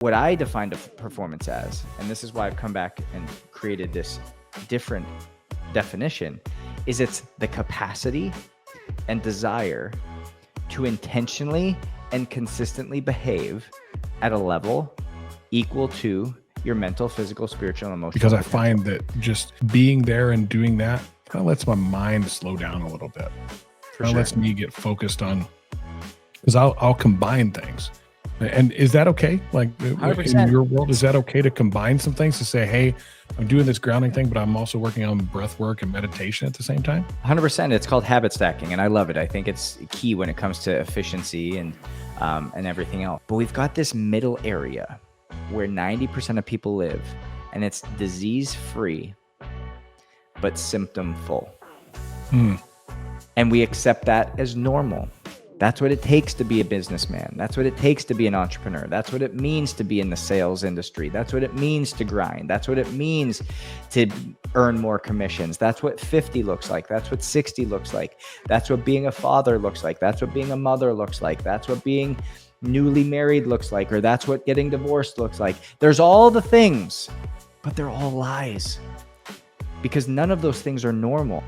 What I define performance as, and this is why I've come back and created this different definition, is it's the capacity and desire to intentionally and consistently behave at a level equal to your mental, physical, spiritual, and emotional because potential. I find that just being there and doing that kind of lets my mind slow down a little bit. Kind of lets me get focused on, because I'll combine things. And is that okay? Like 100%. in your world, is that okay to combine some things to say, hey, I'm doing this grounding thing, but I'm also working on breath work and meditation at the same time? 100%. It's called habit stacking, and I love it. I think it's key when it comes to efficiency and everything else. But we've got this middle area where 90% of people live, and it's disease-free, but symptom-full. And we accept that as normal. That's what it takes to be a businessman. That's what it takes to be an entrepreneur. That's what it means to be in the sales industry. That's what it means to grind. That's what it means to earn more commissions. That's what 50 looks like. That's what 60 looks like. That's what being a father looks like. That's what being a mother looks like. That's what being newly married looks like, or that's what getting divorced looks like. There's all the things, but they're all lies, because none of those things are normal.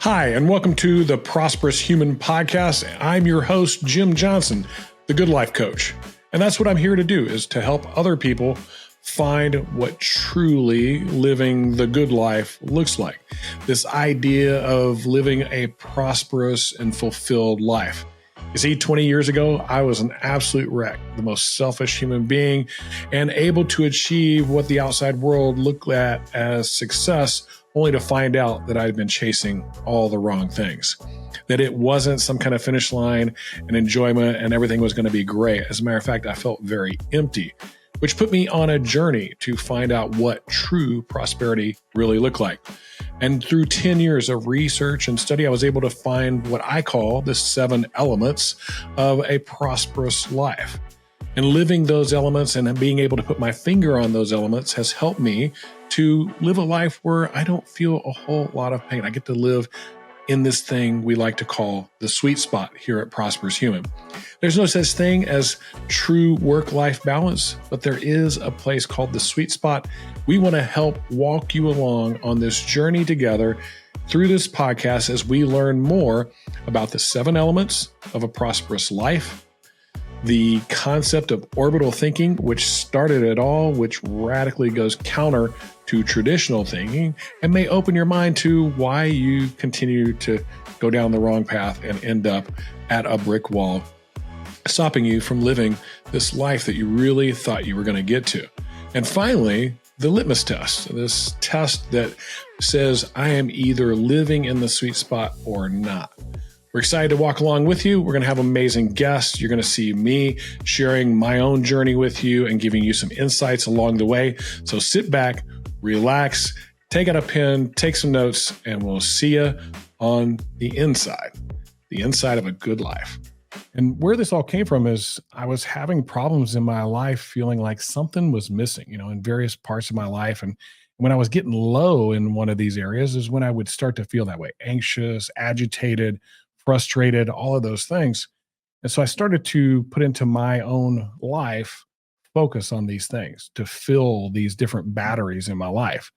Hi, and welcome to the Prosperous Human Podcast. I'm your host, Jim Johnson, the Good Life Coach. And that's what I'm here to do, is to help other people find what truly living the good life looks like. This idea of living a prosperous and fulfilled life. You see, 20 years ago, I was an absolute wreck, the most selfish human being, and able to achieve what the outside world looked at as success, only to find out that I'd been chasing all the wrong things, that it wasn't some kind of finish line and enjoyment and everything was going to be great. As a matter of fact, I felt very empty, which put me on a journey to find out what true prosperity really looked like. And through 10 years of research and study, I was able to find what I call the 7 elements of a prosperous life. And living those elements and being able to put my finger on those elements has helped me to live a life where I don't feel a whole lot of pain. I get to live in this thing we like to call the sweet spot here at Prosperous Human. There's no such thing as true work-life balance, but there is a place called the sweet spot. We want to help walk you along on this journey together through this podcast as we learn more about the 7 elements of a prosperous life, the concept of orbital thinking, which started it all, which radically goes counter to traditional thinking and may open your mind to why you continue to go down the wrong path and end up at a brick wall, stopping you from living this life that you really thought you were going to get to. And finally, the litmus test, this test that says I am either living in the sweet spot or not. We're excited to walk along with you. We're going to have amazing guests. You're going to see me sharing my own journey with you and giving you some insights along the way. So sit back, relax, take out a pen, take some notes, and we'll see you on the inside of a good life. And where this all came from is I was having problems in my life, feeling like something was missing, in various parts of my life. And when I was getting low in one of these areas is when I would start to feel that way, anxious, agitated, frustrated, all of those things. And so I started to put into my own life, focus on these things to fill these different batteries in my life.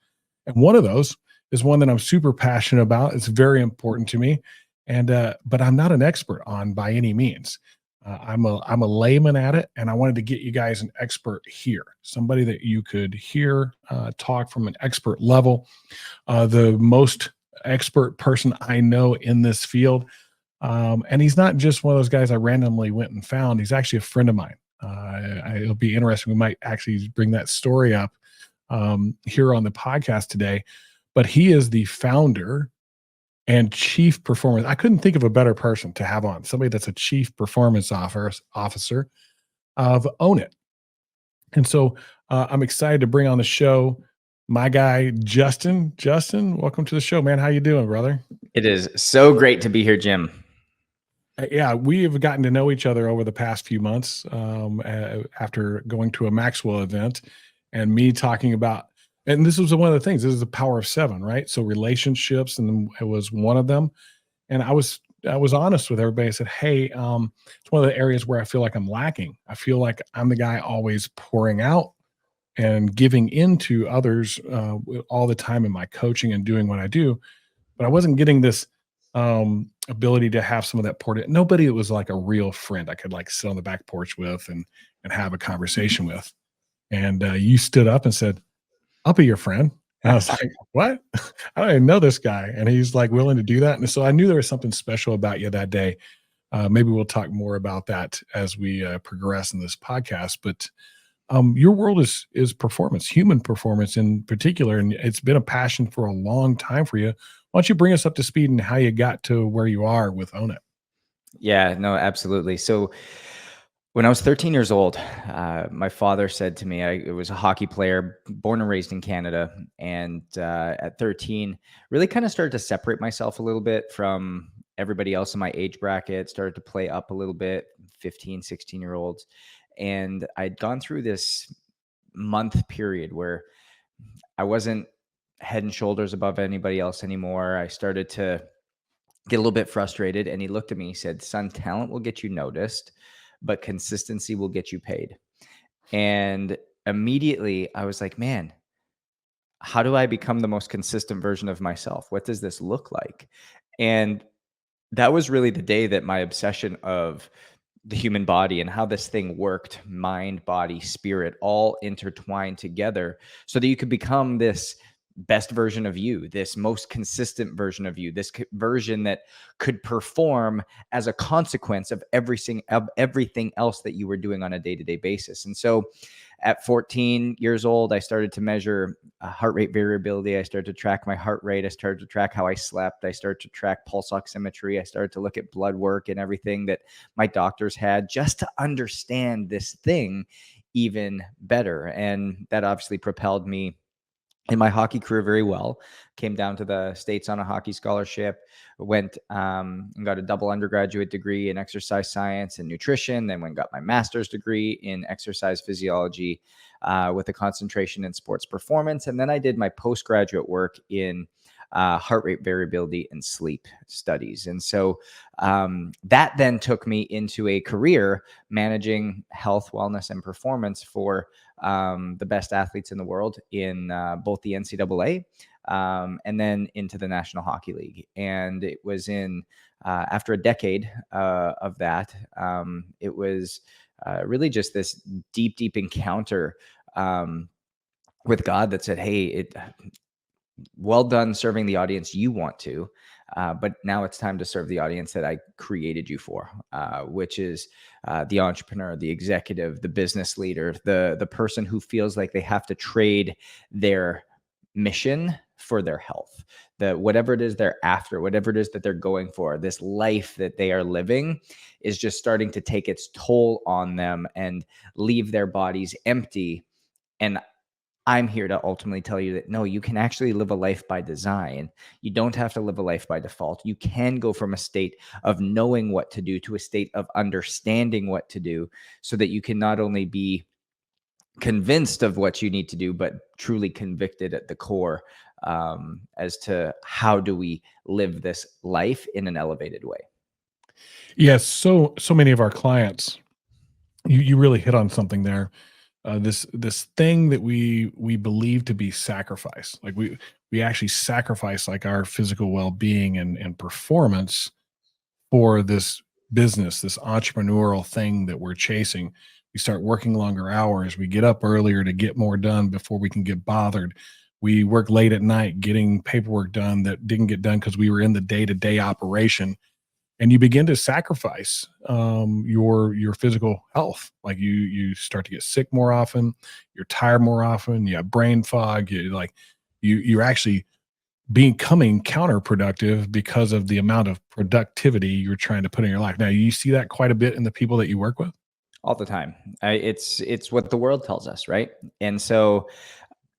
And one of those is one that I'm super passionate about. It's very important to me. And, but I'm not an expert on by any means. I'm a layman at it. And I wanted to get you guys an expert here, somebody that you could hear talk from an expert level. The most expert person I know in this field. And he's not just one of those guys I randomly went and found. He's actually a friend of mine. It'll be interesting. We might actually bring that story up here on the podcast today. But he is the founder and chief performance. I couldn't think of a better person to have on, somebody that's a chief performance officer of Own It. And so I'm excited to bring on the show my guy, Justin. Justin, welcome to the show, man. How you doing, brother? It is so great to be here, Jim. Yeah, we have gotten to know each other over the past few months after going to a Maxwell event and me talking about, and this was one of the things, this is the power of 7, right? So relationships, and it was one of them. And I was I was honest with everybody. I said, "Hey, it's one of the areas where I feel like I'm lacking. I feel like I'm the guy always pouring out and giving into others all the time in my coaching and doing what I do, but I wasn't getting this ability to have some of that poured in. Nobody that was like a real friend I could like sit on the back porch with and have a conversation with. And you stood up and said, "I'll be your friend." And I was like, "What? I don't even know this guy." And he's like willing to do that. And so I knew there was something special about you that day. Maybe we'll talk more about that as we progress in this podcast. But your world is performance, human performance in particular, and it's been a passion for a long time for you. Why don't you bring us up to speed and how you got to where you are with Own It? Yeah, no, absolutely. So when I was 13 years old, my father said to me, I was a hockey player, born and raised in Canada. And at 13, really kind of started to separate myself a little bit from everybody else in my age bracket, started to play up a little bit, 15, 16-year-olds. And I'd gone through this month period where I wasn't head and shoulders above anybody else anymore. I started to get a little bit frustrated. And he looked at me, he said, "Son, talent will get you noticed, but consistency will get you paid." And immediately I was like, man, how do I become the most consistent version of myself? What does this look like? And that was really the day that my obsession of the human body and how this thing worked, mind, body, spirit, all intertwined together so that you could become this best version of you, this most consistent version of you, this version that could perform as a consequence of everything else that you were doing on a day-to-day basis. And so at 14 years old, I started to measure heart rate variability. I started to track my heart rate. I started to track how I slept. I started to track pulse oximetry. I started to look at blood work and everything that my doctors had just to understand this thing even better. And that obviously propelled me in my hockey career very well. Came down to the States on a hockey scholarship, went and got a double undergraduate degree in exercise science and nutrition, then went and got my master's degree in exercise physiology with a concentration in sports performance. And then I did my postgraduate work in heart rate variability and sleep studies. And so that then took me into a career managing health, wellness, and performance for the best athletes in the world in both the NCAA and then into the National Hockey League. And it was in after a decade of that, it was really just this deep, deep encounter with God that said, "Hey, well done serving the audience you want to, but now it's time to serve the audience that I created you for, which is the entrepreneur, the executive, the business leader, the person who feels like they have to trade their mission for their health, the whatever it is they're after, whatever it is that they're going for. This life that they are living is just starting to take its toll on them and leave their bodies empty." And I'm here to ultimately tell you that no, you can actually live a life by design. You don't have to live a life by default. You can go from a state of knowing what to do to a state of understanding what to do so that you can not only be convinced of what you need to do, but truly convicted at the core as to how do we live this life in an elevated way. Yes, so many of our clients, you really hit on something there. This thing that we believe to be sacrifice, like we actually sacrifice like our physical well-being and performance for this business, this entrepreneurial thing that we're chasing. We start working longer hours. We get up earlier to get more done before we can get bothered. We work late at night getting paperwork done that didn't get done because we were in the day-to-day operation. And you begin to sacrifice your physical health. Like you start to get sick more often. You're tired more often. You have brain fog. You're actually becoming counterproductive because of the amount of productivity you're trying to put in your life. Now, you see that quite a bit in the people that you work with. All the time. It's what the world tells us, right? And so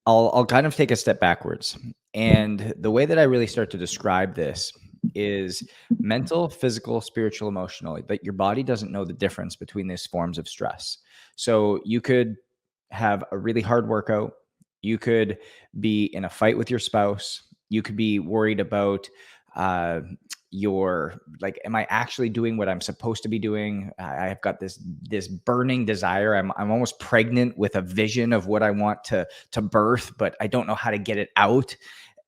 I'll kind of take a step backwards. And the way that I really start to describe this is mental, physical, spiritual, emotional, that your body doesn't know the difference between these forms of stress. So you could have a really hard workout. You could be in a fight with your spouse. You could be worried about your, like, am I actually doing what I'm supposed to be doing? I've got this burning desire. I'm almost pregnant with a vision of what I want to birth, but I don't know how to get it out.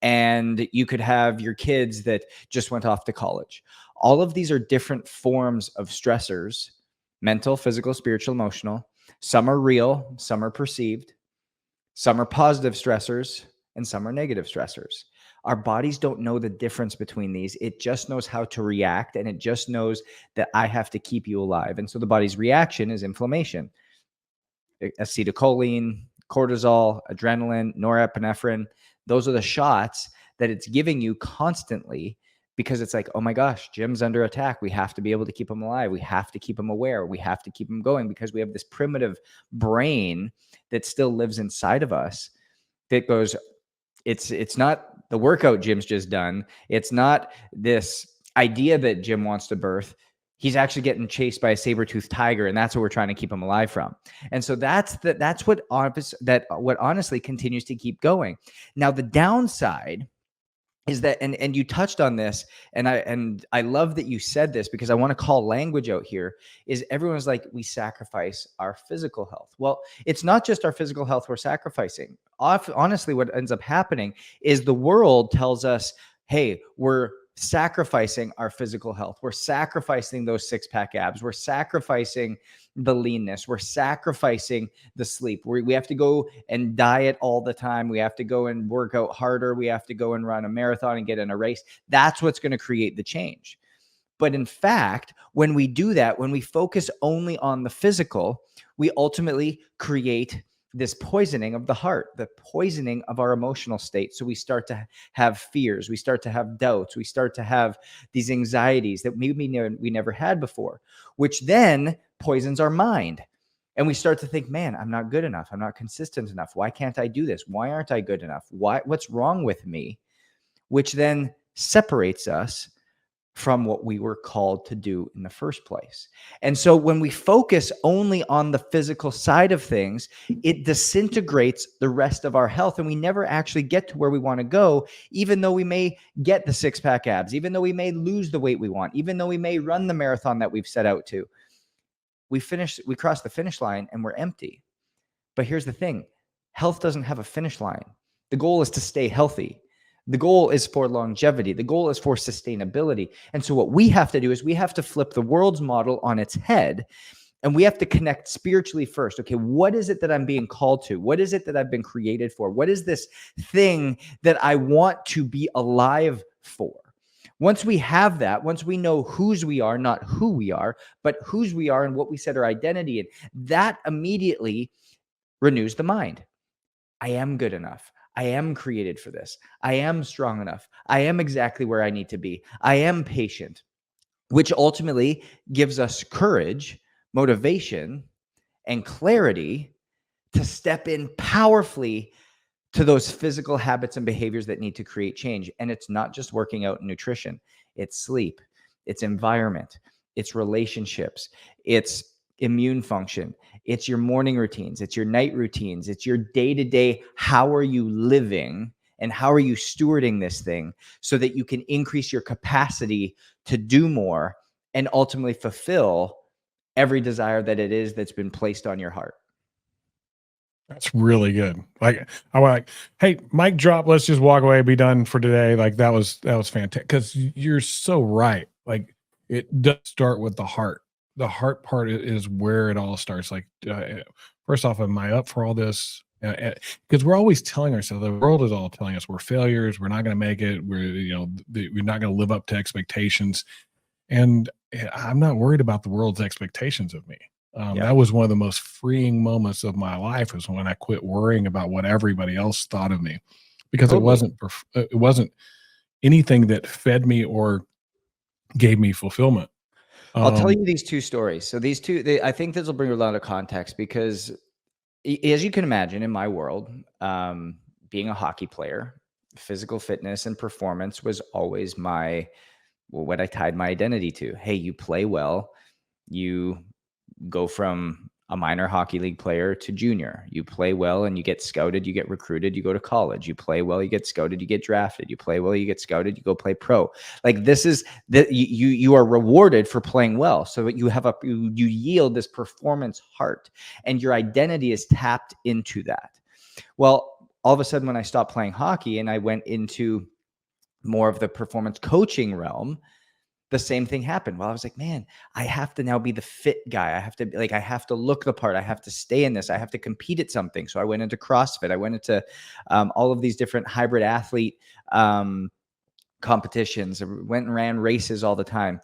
And you could have your kids that just went off to college. All of these are different forms of stressors: mental, physical, spiritual, emotional. Some are real, some are perceived, some are positive stressors, and some are negative stressors. Our bodies don't know the difference between these. It just knows how to react, and it just knows that I have to keep you alive. And so the body's reaction is inflammation. Acetylcholine, cortisol, adrenaline, norepinephrine. Those are the shots that it's giving you constantly, because it's like, oh my gosh, Jim's under attack. We have to be able to keep him alive. We have to keep him aware. We have to keep him going, because we have this primitive brain that still lives inside of us that goes, it's not the workout Jim's just done. It's not this idea that Jim wants to birth. He's actually getting chased by a saber-toothed tiger, and that's what we're trying to keep him alive from. And so that's what honestly continues to keep going. Now, the downside is that, and you touched on this, and I love that you said this, because I want to call language out here, is everyone's like, we sacrifice our physical health. Well, it's not just our physical health we're sacrificing. Honestly, what ends up happening is the world tells us, hey, we're sacrificing our physical health. We're sacrificing those six-pack abs. We're sacrificing the leanness. We're sacrificing the sleep. We have to go and diet all the time. We have to go and work out harder. We have to go and run a marathon and get in a race. That's what's going to create the change. But in fact, when we do that, when we focus only on the physical, we ultimately create this poisoning of the heart, the poisoning of our emotional state. So we start to have fears, we start to have doubts, we start to have these anxieties that maybe we never had before, which then poisons our mind. And we start to think, man, I'm not good enough. I'm not consistent enough. Why can't I do this? Why aren't I good enough? What's wrong with me? Which then separates us from what we were called to do in the first place. And so when we focus only on the physical side of things, it disintegrates the rest of our health, and we never actually get to where we want to go, even though we may get the six-pack abs, even though we may lose the weight we want, even though we may run the marathon that we've set out to. We cross the finish line and we're empty. But here's the thing: health doesn't have a finish line. The goal is to stay healthy. The goal is for longevity. The goal is for sustainability. And so what we have to do is we have to flip the world's model on its head, and we have to connect spiritually first. Okay, what is it that I'm being called to? What is it that I've been created for? What is this thing that I want to be alive for? Once we have that, once we know whose we are, not who we are, but whose we are and what we set our identity in, that immediately renews the mind. I am good enough. I am created for this. I am strong enough. I am exactly where I need to be. I am patient, which ultimately gives us courage, motivation, and clarity to step in powerfully to those physical habits and behaviors that need to create change. And it's not just working out and nutrition. It's sleep, it's environment, it's relationships, it's immune function, it's your morning routines, it's your night routines, it's your day-to-day. How are you living and how are you stewarding this thing so that you can increase your capacity to do more and ultimately fulfill every desire that it is that's been placed on your heart? That's really good. Like, I was like, hey, mic drop. Let's just walk away, be done for today. Like, that was fantastic. Because you're so right. Like, it does start with the heart. The heart part is where it all starts. Like, first off, am I up for all this? Because we're always telling ourselves, the world is all telling us we're failures. We're not going to make it. We're not going to live up to expectations. And I'm not worried about the world's expectations of me. Yeah. That was one of the most freeing moments of my life, was when I quit worrying about what everybody else thought of me, because Totally. it wasn't anything that fed me or gave me fulfillment. I'll tell Um, you these two stories. So these two, I think this will bring a lot of context, because as you can imagine, in my world, being a hockey player, physical fitness and performance was always what I tied my identity to. Hey, you play well, you go from a minor hockey league player to junior. You play well and you get scouted, you get recruited, you go to college. You play well, you get scouted, you get drafted. You play well, you get scouted, you go play pro. Like this is that you are rewarded for playing well. So that you yield this performance heart, and your identity is tapped into that. Well, all of a sudden when I stopped playing hockey and I went into more of the performance coaching realm, the same thing happened. Well, I was like, man, I have to now be the fit guy. I have to look the part. I have to stay in this. I have to compete at something. So I went into CrossFit. I went into all of these different hybrid athlete competitions. I went and ran races all the time.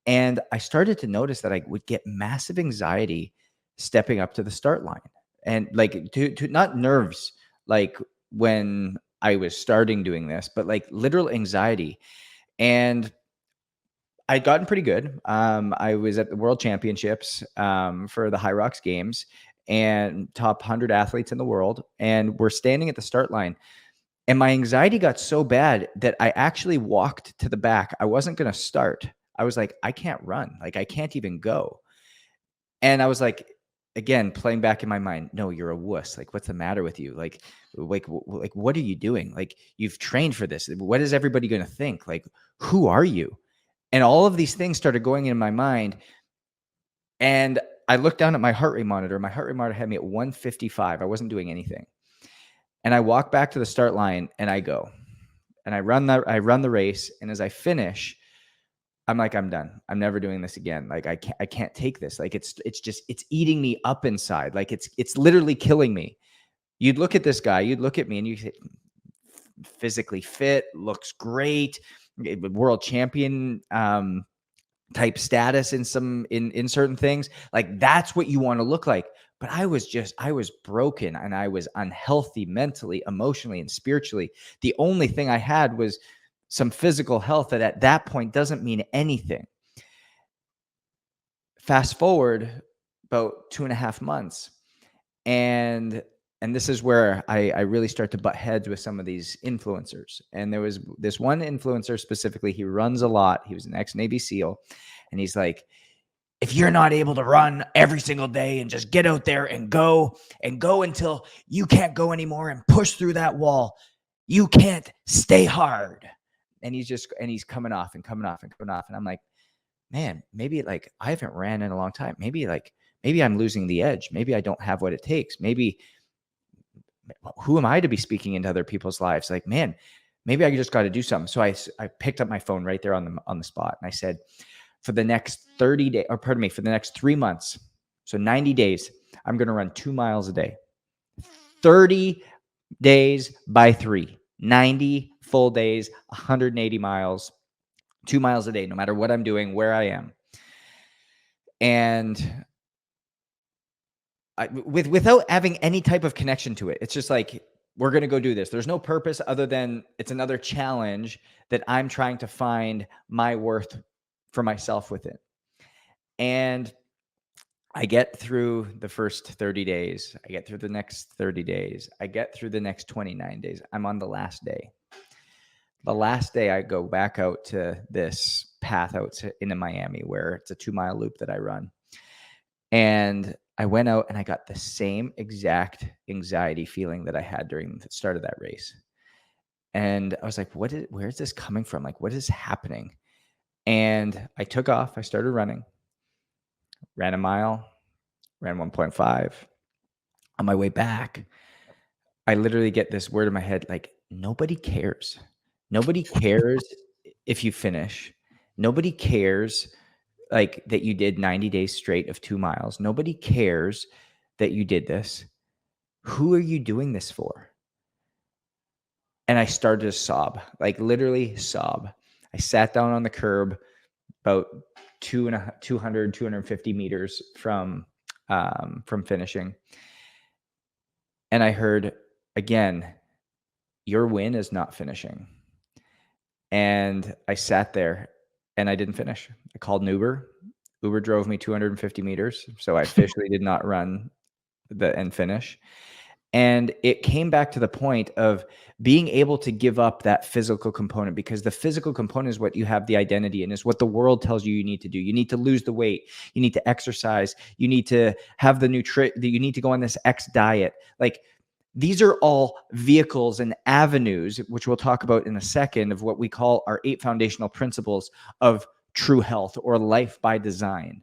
And I started to notice that I would get massive anxiety stepping up to the start line, and like to not nerves, like when I was starting doing this, but like literal anxiety. And I'd gotten pretty good. I was at the World Championships for the High Rocks Games, and top 100 athletes in the world. And we're standing at the start line. And my anxiety got so bad that I actually walked to the back. I wasn't going to start. I was like, I can't run. Like, I can't even go. And I was like, again, playing back in my mind, no, you're a wuss. Like, what's the matter with you? Like, what are you doing? Like, you've trained for this. What is everybody going to think? Like, who are you? And all of these things started going in my mind. And I looked down at my heart rate monitor. My heart rate monitor had me at 155. I wasn't doing anything. And I walk back to the start line and I go. And I run the race. And as I finish, I'm like, I'm done. I'm never doing this again. Like, I can't take this. Like, it's eating me up inside. Like, it's literally killing me. You'd look at this guy, you'd look at me, and you say, physically fit, looks great, world champion type status in certain things. Like, that's what you want to look like. But I was broken, and I was unhealthy mentally, emotionally, and spiritually. The only thing I had was some physical health that at that point doesn't mean anything. Fast forward about 2.5 months, and this is where I really start to butt heads with some of these influencers. And there was this one influencer specifically. He runs a lot. He was an ex-Navy SEAL. And he's like, if you're not able to run every single day and just get out there and go until you can't go anymore and push through that wall, you can't stay hard. And he's coming off. And I'm like, man, maybe like I haven't ran in a long time. Maybe I'm losing the edge. Maybe I don't have what it takes. Maybe who am I to be speaking into other people's lives? Like, man, maybe I just got to do something. So I picked up my phone right there on the spot. And I said, for the next 30 days, or pardon me, for the next 3 months, so 90 days, I'm going to run 2 miles a day. 30 days by 3, 90 full days, 180 miles, 2 miles a day, no matter what I'm doing, where I am. And without having any type of connection to it, it's just like, we're going to go do this. There's no purpose other than it's another challenge that I'm trying to find my worth for myself within. And I get through the first 30 days. I get through the next 30 days. I get through the next 29 days. I'm on the last day. The last day, I go back out to this path into Miami, where it's a 2-mile loop that I run. And I went out and I got the same exact anxiety feeling that I had during the start of that race. And I was like, where is this coming from? Like, what is happening? And I took off. I started running, ran a mile, ran 1.5. On my way back, I literally get this word in my head, like, nobody cares. Nobody cares if you finish. Nobody cares like that you did 90 days straight of 2 miles. Nobody cares that you did this. Who are you doing this for? And I started to sob, like literally sob. I sat down on the curb about 250 meters from finishing. And I heard again, your win is not finishing. And I sat there and I didn't finish. I called an Uber. Uber drove me 250 meters. So I officially did not run and finish. And it came back to the point of being able to give up that physical component, because the physical component is what you have the identity in, is what the world tells you need to do. You need to lose the weight. You need to exercise. You need to have the you need to go on this X diet. Like, these are all vehicles and avenues, which we'll talk about in a second, of what we call our 8 foundational principles of true health or life by design.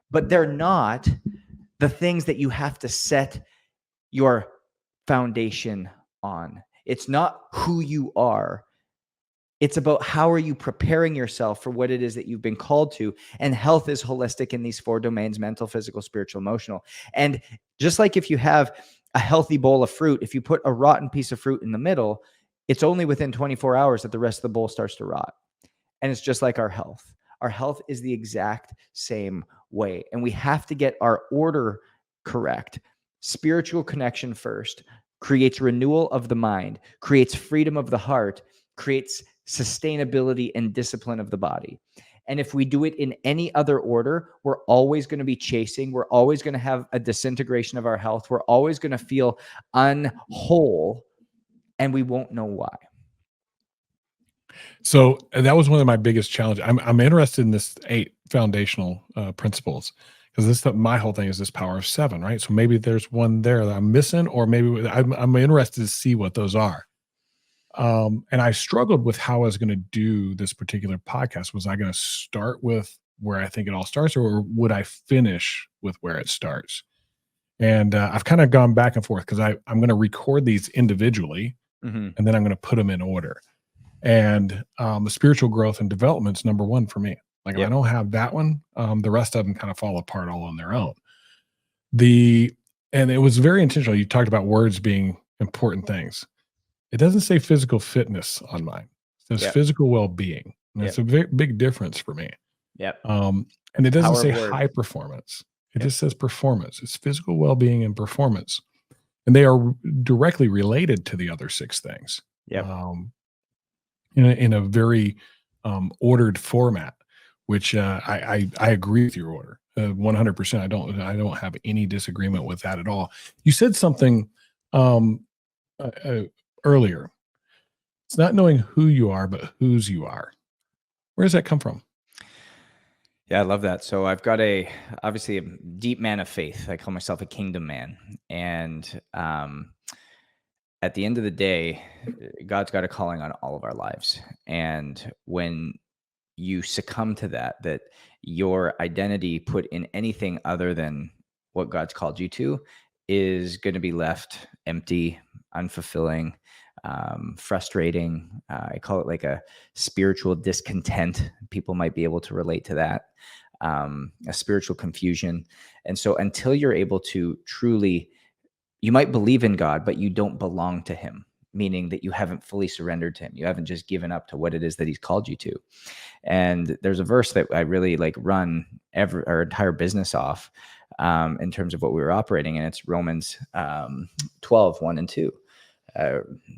But they're not the things that you have to set your foundation on. It's not who you are. It's about how are you preparing yourself for what it is that you've been called to. And health is holistic in these 4 domains: mental, physical, spiritual, emotional. And just like if you have a healthy bowl of fruit, if you put a rotten piece of fruit in the middle, it's only within 24 hours that the rest of the bowl starts to rot. And it's just like our health. Our health is the exact same way. And we have to get our order correct. Spiritual connection first creates renewal of the mind, creates freedom of the heart, creates sustainability and discipline of the body. And if we do it in any other order, we're always going to be chasing. We're always going to have a disintegration of our health. We're always going to feel unwhole, and we won't know why. So that was one of my biggest challenges. I'm interested in this 8 foundational principles, because my whole thing is this power of 7, right? So maybe there's one there that I'm missing, or maybe I'm interested to see what those are. And I struggled with how I was going to do this particular podcast. Was I going to start with where I think it all starts, or would I finish with where it starts? And I've kind of gone back and forth, because I'm going to record these individually, and then I'm going to put them in order. And the spiritual growth and development is number 1 for me. Like, if I don't have that one, the rest of them kind of fall apart all on their own. And it was very intentional. You talked about words being important things. It doesn't say physical fitness on mine. It says physical well-being. And that's a very big difference for me. And it doesn't say high performance. It just says performance. It's physical well-being and performance. And they are directly related to the other 6 things. In a very ordered format, which I agree with your order 100%. I don't have any disagreement with that at all. You said something earlier. It's not knowing who you are, but whose you are. Where does that come from? Yeah, I love that. So I've got obviously a deep man of faith. I call myself a kingdom man. And at the end of the day, God's got a calling on all of our lives. And when you succumb to that your identity put in anything other than what God's called you to is going to be left empty, unfulfilling, frustrating. I call it like a spiritual discontent. People might be able to relate to that. A spiritual confusion. And so until you're able to truly, you might believe in God, but you don't belong to him, meaning that you haven't fully surrendered to him. You haven't just given up to what it is that he's called you to. And there's a verse that I really run our entire business off in terms of what we were operating. And it's Romans 12, 1 and 2.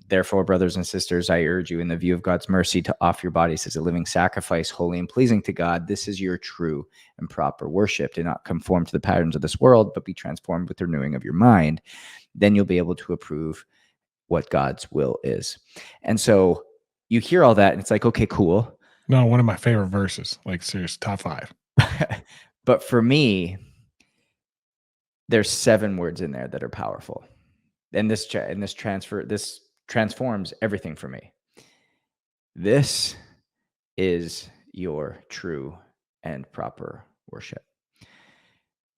Therefore, brothers and sisters, I urge you in the view of God's mercy to offer your bodies as a living sacrifice, holy and pleasing to God. This is your true and proper worship. Do not conform to the patterns of this world, but be transformed with the renewing of your mind. Then you'll be able to approve what God's will is. And so you hear all that and it's like, okay, cool. No, one of my favorite verses, serious top 5. But for me, there's 7 words in there that are powerful. And this transforms everything for me. This is your true and proper worship.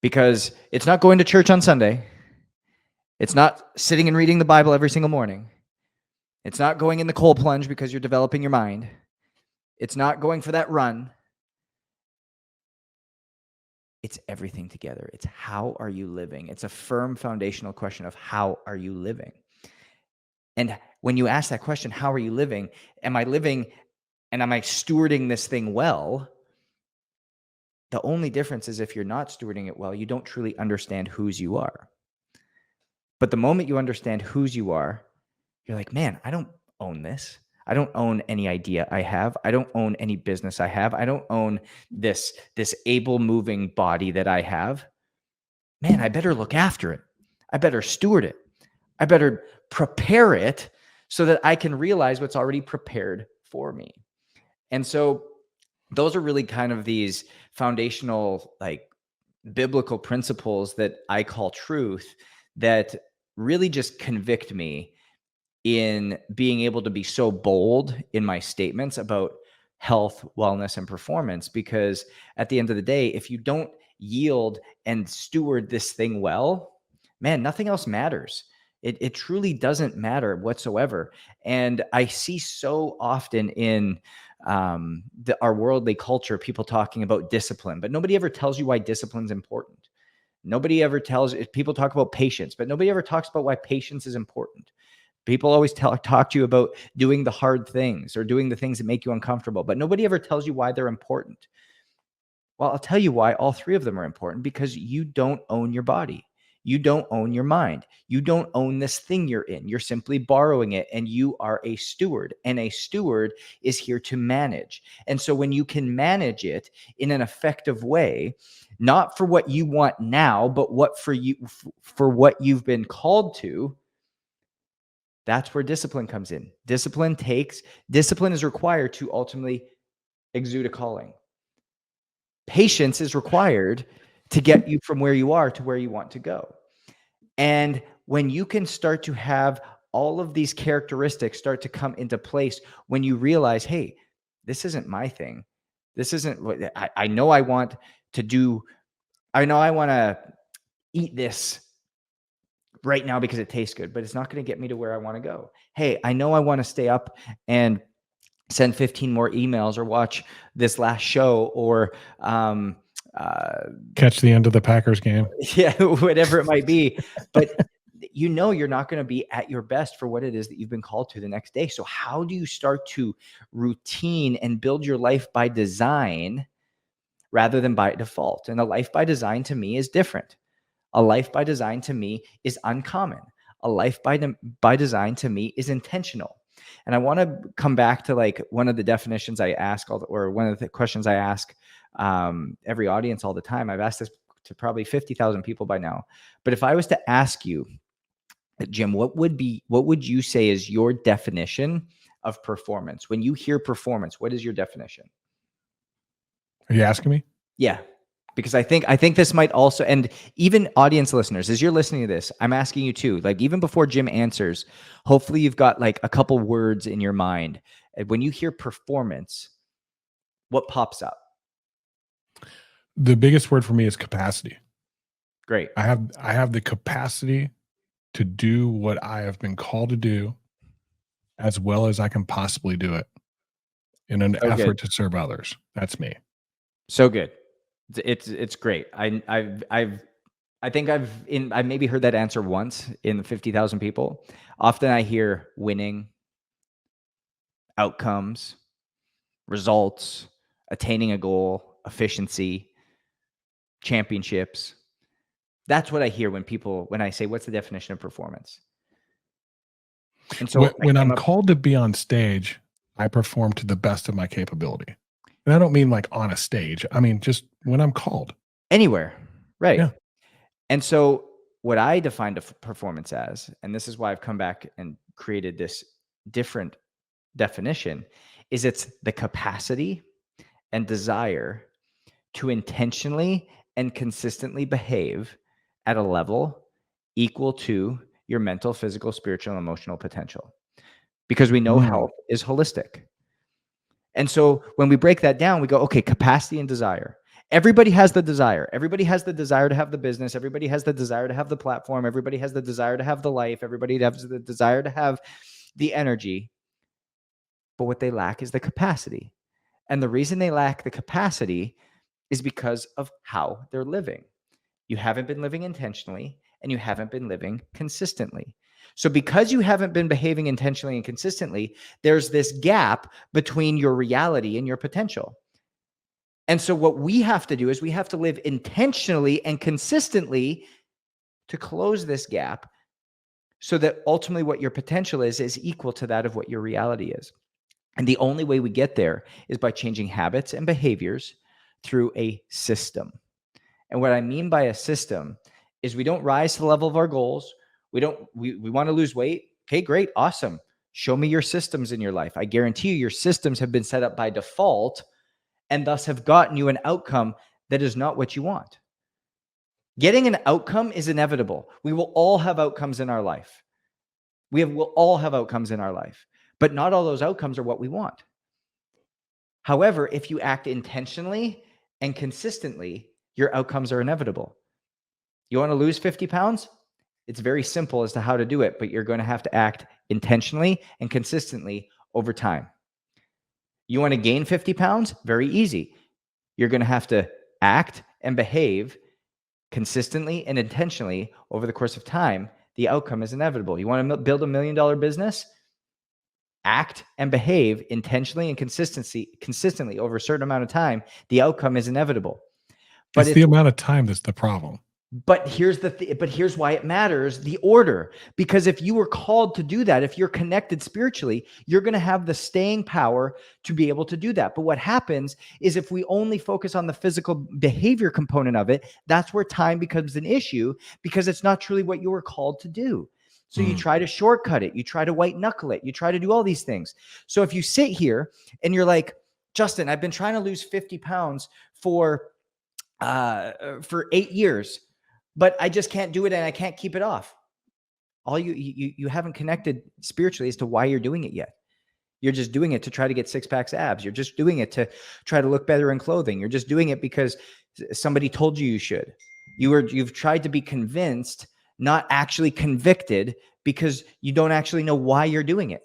Because it's not going to church on Sunday. It's not sitting and reading the Bible every single morning. It's not going in the cold plunge because you're developing your mind. It's not going for that run. It's everything together. It's how are you living? It's a firm foundational question of how are you living? And when you ask that question, how are you living? Am I living and am I stewarding this thing well? The only difference is if you're not stewarding it well, you don't truly understand whose you are. But the moment you understand whose you are, you're like, man, I don't own this. I don't own any idea I have. I don't own any business I have. I don't own this able moving body that I have. Man, I better look after it. I better steward it. I better prepare it so that I can realize what's already prepared for me. And so those are really kind of these foundational, like, biblical principles that I call truth, that really just convict me in being able to be so bold in my statements about health, wellness, and performance. Because at the end of the day, if you don't yield and steward this thing well, man, nothing else matters. It truly doesn't matter whatsoever. And I see so often in our worldly culture, people talking about discipline, but nobody ever tells you why discipline's important. Nobody ever tells, people talk about patience, but nobody ever talks about why patience is important. People always talk to you about doing the hard things or doing the things that make you uncomfortable, but nobody ever tells you why they're important. Well, I'll tell you why all three of them are important: because you don't own your body. You don't own your mind. You don't own this thing you're in. You're simply borrowing it, and you are a steward, and a steward is here to manage. And so when you can manage it in an effective way, not for what you want now, but for what you've been called to, that's where discipline comes in. Discipline is required to ultimately exude a calling. Patience is required to get you from where you are to where you want to go. And when you can start to have all of these characteristics start to come into place, when you realize, hey, this isn't my thing. This isn't what I know I want to do. I know I want to eat this right now because it tastes good, but it's not going to get me to where I want to go. Hey, I know I want to stay up and send 15 more emails or watch this last show or catch the end of the Packers game. Yeah, whatever it might be. But you know you're not going to be at your best for what it is that you've been called to the next day. So how do you start to routine and build your life by design rather than by default? And a life by design to me is different. A life by design to me is uncommon. A life by design to me is intentional. And I want to come back to like one of the definitions I ask, or one of the questions I ask every audience all the time. I've asked this to probably 50,000 people by now. But if I was to ask you, Jim, what would you say is your definition of performance? When you hear performance, what is your definition? Are you asking me? Yeah. Because I think this might also, and even audience listeners, as you're listening to this, I'm asking you too, like even before Jim answers, hopefully you've got like a couple words in your mind. When you hear performance, what pops up? The biggest word for me is capacity. Great. I have the capacity to do what I have been called to do as well as I can possibly do it in an effort to serve others. That's me. So good. It's great. I've maybe heard that answer once in the 50,000 people. Often I hear winning, outcomes, results, attaining a goal, efficiency, championships. That's what I hear when I say, what's the definition of performance? And so when I'm called to be on stage, I perform to the best of my capability. And I don't mean like on a stage. I mean, just when I'm called. Anywhere. Right. Yeah. And so what I defined a performance as, and this is why I've come back and created this different definition, is it's the capacity and desire to intentionally and consistently behave at a level equal to your mental, physical, spiritual, and emotional potential. Because we know health is holistic. And so when we break that down, we go, okay, capacity and desire. Everybody has the desire. Everybody has the desire to have the business. Everybody has the desire to have the platform. Everybody has the desire to have the life. Everybody has the desire to have the energy. But what they lack is the capacity. And the reason they lack the capacity is because of how they're living. You haven't been living intentionally, and you haven't been living consistently. So because you haven't been behaving intentionally and consistently, there's this gap between your reality and your potential. And so what we have to do is we have to live intentionally and consistently to close this gap so that ultimately what your potential is equal to that of what your reality is. And the only way we get there is by changing habits and behaviors through a system. And what I mean by a system is we don't rise to the level of our goals. We want to lose weight. Okay, great. Awesome. Show me your systems in your life. I guarantee you your systems have been set up by default and thus have gotten you an outcome that is not what you want. Getting an outcome is inevitable. We will all have outcomes in our life. We'll all have outcomes in our life, but not all those outcomes are what we want. However, if you act intentionally and consistently, your outcomes are inevitable. You want to lose 50 pounds? It's very simple as to how to do it, but you're going to have to act intentionally and consistently over time. You want to gain 50 pounds? Very easy. You're going to have to act and behave consistently and intentionally over the course of time. The outcome is inevitable. You want to build $1 million business? Act and behave intentionally and consistently over a certain amount of time. The outcome is inevitable. But it's the amount of time that's the problem. But here's why it matters, the order. Because if you were called to do that, if you're connected spiritually, you're going to have the staying power to be able to do that. But what happens is if we only focus on the physical behavior component of it, that's where time becomes an issue because it's not truly what you were called to do. So you try to shortcut it. You try to white knuckle it. You try to do all these things. So if you sit here and you're like, Justin, I've been trying to lose 50 pounds for 8 years, but I just can't do it and I can't keep it off. All you haven't connected spiritually as to why you're doing it yet. You're just doing it to try to get 6-pack abs. You're just doing it to try to look better in clothing. You're just doing it because somebody told you should. You've tried to be convinced, not actually convicted, because you don't actually know why you're doing it.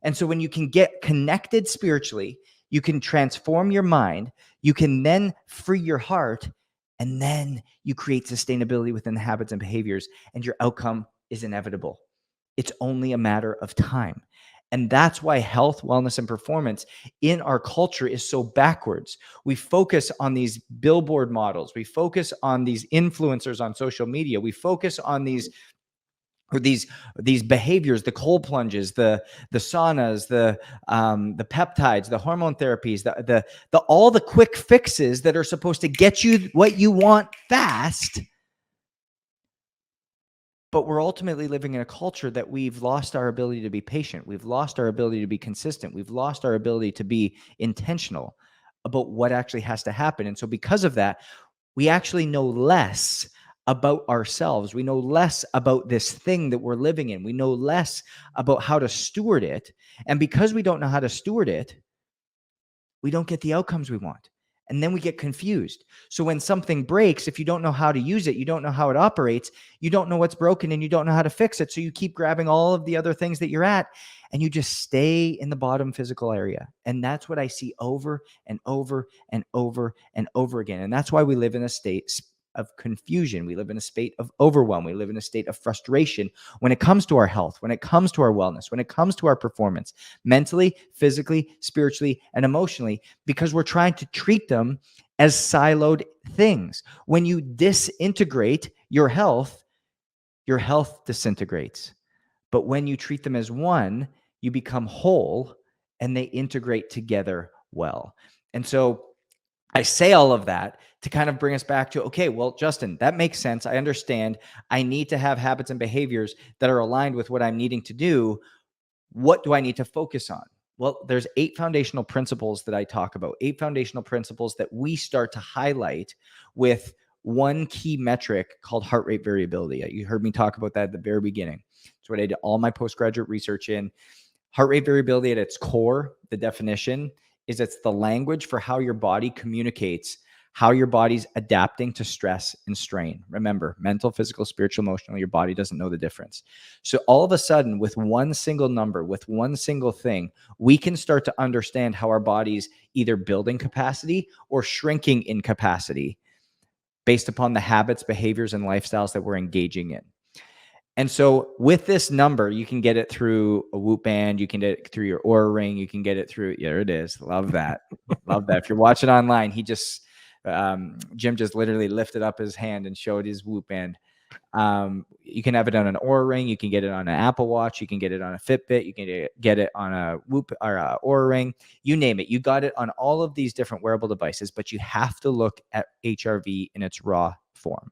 And so when you can get connected spiritually, you can transform your mind, you can then free your heart, and then you create sustainability within the habits and behaviors, and your outcome is inevitable. It's only a matter of time. And that's why health, wellness, and performance in our culture is so backwards. We focus on these billboard models. We focus on these influencers on social media. We focus on these behaviors, the cold plunges, the saunas, the peptides, the hormone therapies, the all the quick fixes that are supposed to get you what you want fast. But we're ultimately living in a culture that we've lost our ability to be patient. We've lost our ability to be consistent. We've lost our ability to be intentional about what actually has to happen. And so because of that, we actually know less about ourselves. We know less about this thing that we're living in. We know less about how to steward it. And because we don't know how to steward it, we don't get the outcomes we want. And then we get confused. So when something breaks, if you don't know how to use it, you don't know how it operates, you don't know what's broken, and you don't know how to fix it. So you keep grabbing all of the other things that you're at, and you just stay in the bottom physical area. And that's what I see over and over and over and over again. And that's why we live in a state of confusion. We live in a state of overwhelm. We live in a state of frustration when it comes to our health, when it comes to our wellness, when it comes to our performance, mentally, physically, spiritually, and emotionally, because we're trying to treat them as siloed things. When you disintegrate your health disintegrates. But when you treat them as one, you become whole and they integrate together well. And so I say all of that to kind of bring us back to, okay, well, Justin, that makes sense. I understand. I need to have habits and behaviors that are aligned with what I'm needing to do. What do I need to focus on? Well, there's 8 foundational principles that I talk about, 8 foundational principles that we start to highlight with one key metric called heart rate variability. You heard me talk about that at the very beginning. It's what I did all my postgraduate research in. Heart rate variability at its core, the definition is it's the language for how your body communicates, how your body's adapting to stress and strain. Remember, mental, physical, spiritual, emotional, your body doesn't know the difference. So all of a sudden, with one single number, with one single thing, we can start to understand how our body's either building capacity or shrinking in capacity based upon the habits, behaviors, and lifestyles that we're engaging in. And so with this number, you can get it through a Whoop band. You can get it through your Oura ring. You can get it through, there it is. Love that. Love that. If you're watching online, Jim just literally lifted up his hand and showed his Whoop band. You can have it on an Oura ring. You can get it on an Apple Watch. You can get it on a Fitbit. You can get it on a Whoop or a Oura ring. You name it. You got it on all of these different wearable devices, but you have to look at HRV in its raw form.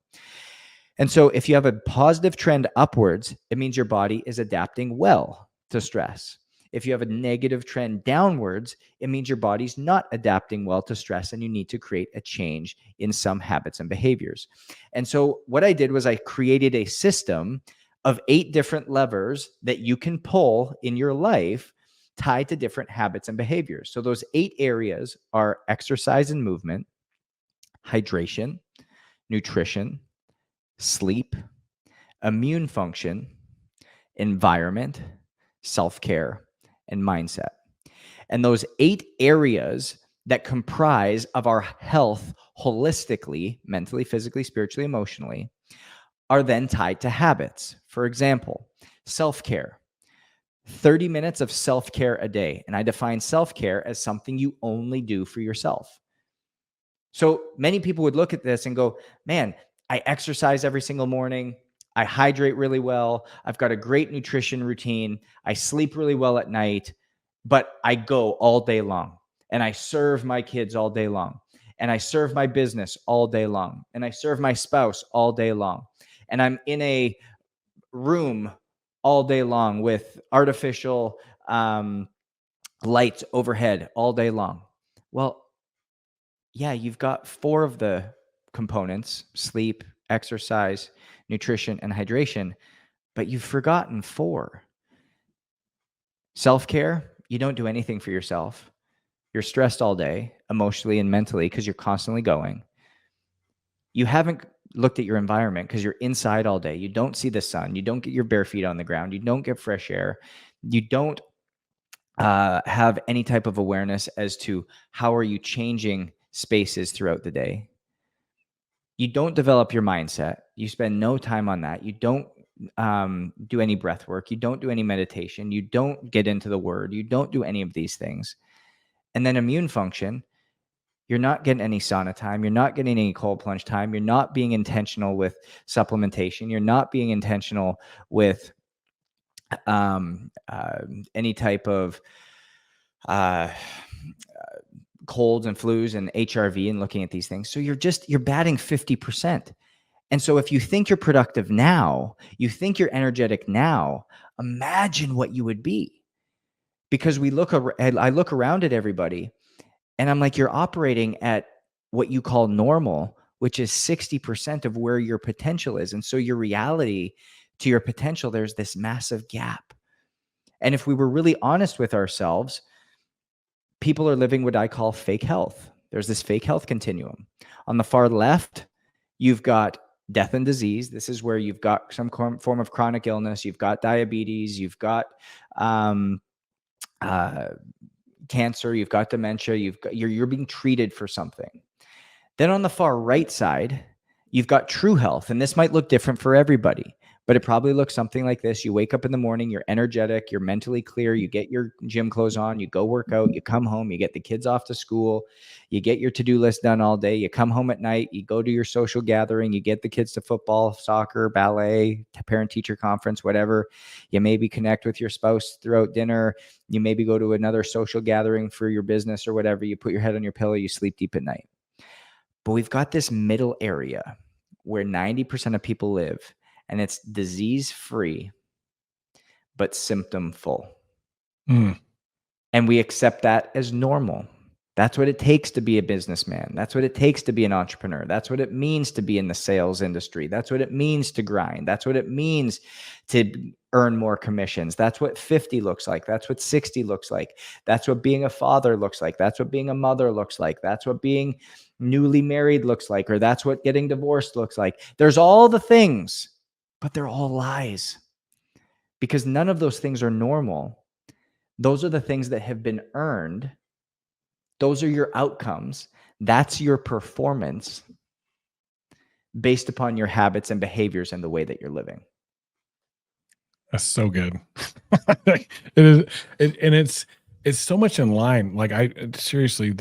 And so if you have a positive trend upwards, it means your body is adapting well to stress. If you have a negative trend downwards, it means your body's not adapting well to stress and you need to create a change in some habits and behaviors. And so what I did was I created a system of 8 different levers that you can pull in your life tied to different habits and behaviors. So those 8 areas are exercise and movement, hydration, nutrition, sleep, immune function, environment, self-care, and mindset. And those 8 areas that comprise of our health holistically, mentally, physically, spiritually, emotionally, are then tied to habits. For example, self-care, 30 minutes of self-care a day. And I define self-care as something you only do for yourself. So many people would look at this and go, man, I exercise every single morning. I hydrate really well. I've got a great nutrition routine. I sleep really well at night, but I go all day long and I serve my kids all day long and I serve my business all day long and I serve my spouse all day long. And I'm in a room all day long with artificial lights overhead all day long. Well, yeah, you've got 4 of the components: sleep, exercise, nutrition, and hydration, but you've forgotten 4. Self-care, you don't do anything for yourself. You're stressed all day, emotionally and mentally, because you're constantly going. You haven't looked at your environment because you're inside all day. You don't see the sun. You don't get your bare feet on the ground. You don't get fresh air. You don't have any type of awareness as to how are you changing spaces throughout the day. You don't develop your mindset. You spend no time on that. You don't do any breath work. You don't do any meditation. You don't get into the word. You don't do any of these things. And then immune function, you're not getting any sauna time. You're not getting any cold plunge time. You're not being intentional with supplementation. You're not being intentional with any type of colds and flus and HRV and looking at these things. So you're batting 50%. And so if you think you're productive now, you think you're energetic now, imagine what you would be. Because I look around at everybody and I'm like, you're operating at what you call normal, which is 60% of where your potential is. And so your reality to your potential, there's this massive gap. And if we were really honest with ourselves, people are living what I call fake health. There's this fake health continuum. On the far left, you've got death and disease. This is where you've got some form of chronic illness. You've got diabetes. You've got cancer. You've got dementia. You're being treated for something. Then on the far right side, you've got true health. And this might look different for everybody, but it probably looks something like this. You wake up in the morning, you're energetic, you're mentally clear, you get your gym clothes on, you go work out, you come home, you get the kids off to school, you get your to-do list done all day, you come home at night, you go to your social gathering, you get the kids to football, soccer, ballet, parent-teacher conference, whatever. You maybe connect with your spouse throughout dinner. You maybe go to another social gathering for your business or whatever. You put your head on your pillow, you sleep deep at night. But we've got this middle area where 90% of people live, and it's disease-free, but symptom-full. And we accept that as normal. That's what it takes to be a businessman. That's what it takes to be an entrepreneur. That's what it means to be in the sales industry. That's what it means to grind. That's what it means to earn more commissions. That's what 50 looks like. That's what 60 looks like. That's what being a father looks like. That's what being a mother looks like. That's what being newly married looks like, or that's what getting divorced looks like. There's all the things, but they're all lies, because none of those things are normal. Those are the things that have been earned. Those are your outcomes. That's your performance based upon your habits and behaviors and the way that you're living. That's so good. It is, and it's so much in line. Like seriously,